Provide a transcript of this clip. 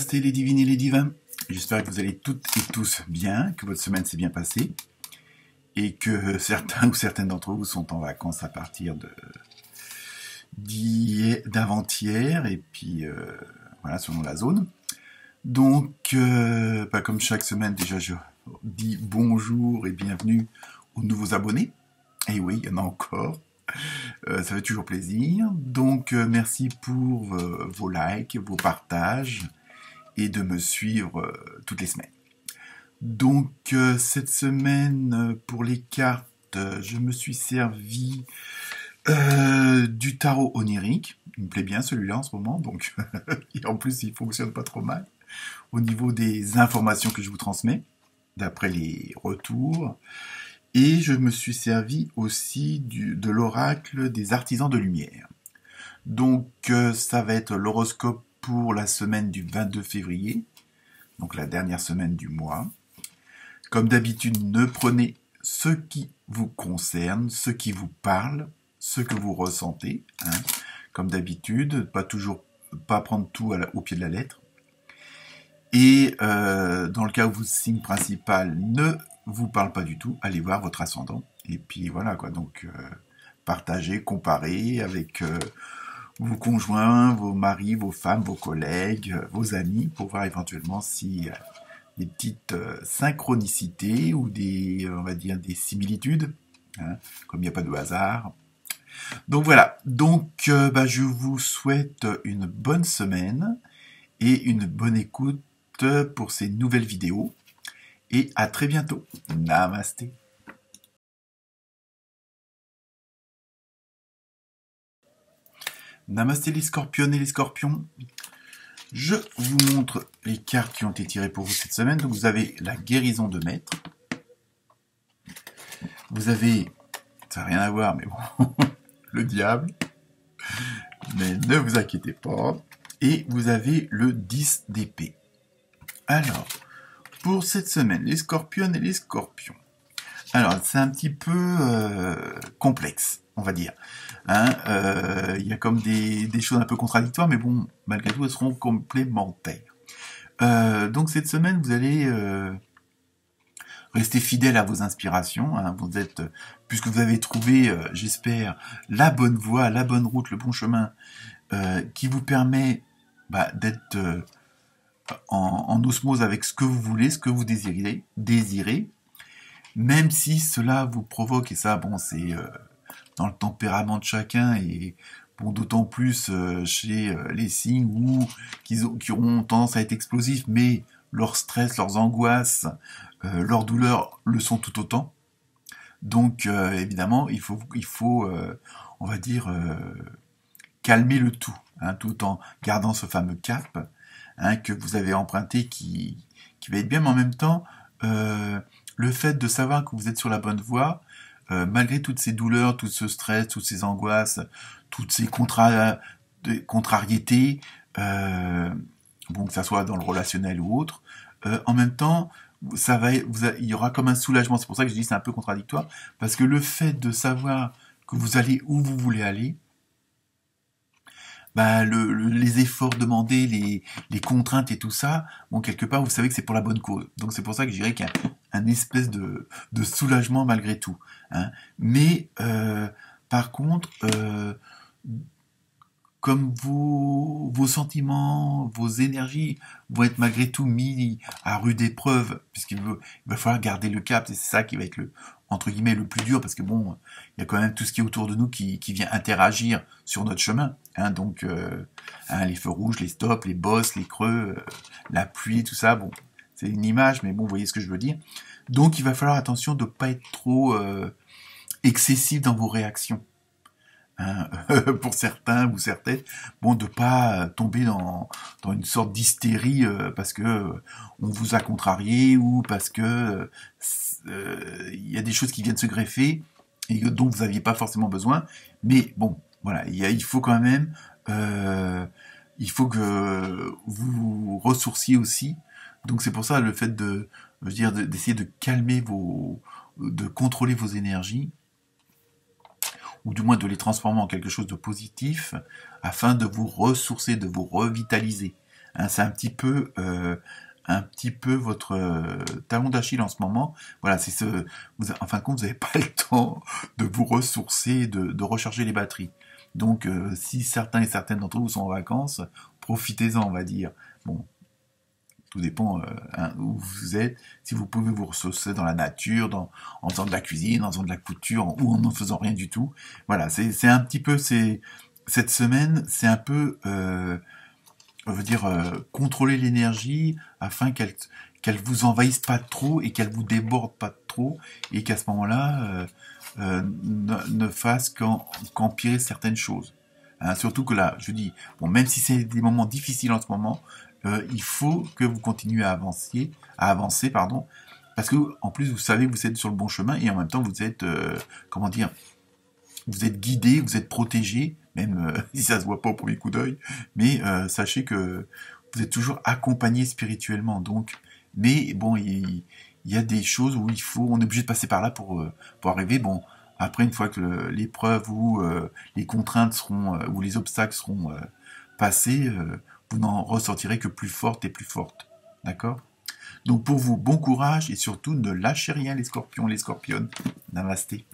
Namasté les divines et les divins. J'espère que vous allez toutes et tous bien, que votre semaine s'est bien passée et que certains ou certaines d'entre vous sont en vacances à partir d'avant-hier et puis voilà, selon la zone. Donc, comme chaque semaine, déjà je dis bonjour et bienvenue aux nouveaux abonnés. Et oui, il y en a encore. Ça fait toujours plaisir. Donc, merci pour vos likes, vos partages et de me suivre toutes les semaines. Donc, cette semaine, pour les cartes, je me suis servi du tarot onirique. Il me plaît bien celui-là en ce moment. Donc, et en plus, il fonctionne pas trop mal au niveau des informations que je vous transmets, d'après les retours. Et je me suis servi aussi de l'oracle des artisans de lumière. Donc, ça va être l'horoscope pour la semaine du 22 février, donc la dernière semaine du mois. Comme d'habitude, ne prenez ce qui vous concerne, ce qui vous parle, ce que vous ressentez. Comme d'habitude, pas prendre tout au pied de la lettre. Et dans le cas où votre signe principal ne vous parle pas du tout, allez voir votre ascendant. Et puis voilà quoi, donc partagez, comparez avec vos conjoints, vos maris, vos femmes, vos collègues, vos amis, pour voir éventuellement si des petites synchronicités ou on va dire des similitudes, comme il n'y a pas de hasard. Donc voilà, donc je vous souhaite une bonne semaine et une bonne écoute pour ces nouvelles vidéos. Et à très bientôt. Namasté. Namasté les scorpions et les scorpions. Je vous montre les cartes qui ont été tirées pour vous cette semaine. Donc vous avez la guérison de maître. Vous avez, ça n'a rien à voir, mais bon, le diable. Mais ne vous inquiétez pas. Et vous avez le 10 d'épée. Alors, pour cette semaine, les scorpions et les scorpions. Alors, c'est un petit peu complexe, on va dire. Il y a comme des choses un peu contradictoires, mais bon, malgré tout, elles seront complémentaires. Donc, cette semaine, vous allez rester fidèle à vos inspirations. Puisque vous avez trouvé, j'espère, la bonne voie, la bonne route, le bon chemin, qui vous permet d'être en osmose avec ce que vous voulez, ce que vous désirez, même si cela vous provoque, et ça, bon, c'est dans le tempérament de chacun, et bon, d'autant plus chez les signes qui auront tendance à être explosifs, mais leur stress, leurs angoisses, leurs douleurs le sont tout autant. Donc, évidemment, il faut on va dire, calmer le tout, tout en gardant ce fameux cap, que vous avez emprunté qui va être bien, mais en même temps, le fait de savoir que vous êtes sur la bonne voie, malgré toutes ces douleurs, tout ce stress, toutes ces angoisses, toutes ces contrariétés, que ça soit dans le relationnel ou autre, en même temps, il y aura comme un soulagement. C'est pour ça que je dis que c'est un peu contradictoire, parce que le fait de savoir que vous allez où vous voulez aller, les efforts demandés, les contraintes et tout ça, bon, quelque part, vous savez que c'est pour la bonne cause. Donc c'est pour ça que je dirais qu'il y a un espèce de soulagement malgré tout. Mais par contre, comme vos sentiments, vos énergies vont être malgré tout mis à rude épreuve, puisqu'il va falloir garder le cap, et c'est ça qui va être entre guillemets le plus dur, parce que bon, il y a quand même tout ce qui est autour de nous qui vient interagir sur notre chemin, donc les feux rouges, les stops, les bosses, les creux, la pluie, tout ça, bon, c'est une image, mais bon, vous voyez ce que je veux dire. Donc il va falloir attention de ne pas être trop excessif dans vos réactions. Pour certains ou certaines, bon, de pas tomber dans une sorte d'hystérie parce que on vous a contrarié ou parce que il y a des choses qui viennent se greffer et dont vous n'aviez pas forcément besoin. Mais bon, voilà, il faut quand même, il faut que vous ressourciez aussi. Donc c'est pour ça le fait d'essayer de calmer de contrôler vos énergies, ou du moins de les transformer en quelque chose de positif, afin de vous ressourcer, de vous revitaliser. Hein, c'est un petit peu votre talon d'Achille en ce moment. Voilà, en fin de compte, vous n'avez pas le temps de vous ressourcer, de recharger les batteries. Donc, si certains et certaines d'entre vous sont en vacances, profitez-en, on va dire. Bon, tout dépend hein, où vous êtes. Si vous pouvez vous ressourcer dans la nature, en faisant de la cuisine, en faisant de la couture, ou en ne faisant rien du tout. Voilà, c'est un petit peu, cette semaine, c'est un peu, on veut dire, contrôler l'énergie afin qu'elle vous envahisse pas trop et qu'elle vous déborde pas trop et qu'à ce moment-là, ne fasse qu'empirer certaines choses. Hein, surtout que là, je dis, bon, même si c'est des moments difficiles en ce moment, il faut que vous continuez à avancer, pardon, parce que en plus vous savez que vous êtes sur le bon chemin et en même temps vous êtes, comment dire, vous êtes guidé, vous êtes protégé, même si ça se voit pas au premier coup d'œil, mais sachez que vous êtes toujours accompagné spirituellement. Donc, mais bon, il y a des choses où on est obligé de passer par là pour arriver. Bon, après une fois que l'épreuve ou les contraintes seront ou les obstacles seront passés, vous n'en ressortirez que plus forte et plus forte. D'accord? Donc pour vous, bon courage et surtout ne lâchez rien les scorpions, les scorpionnes. Namasté.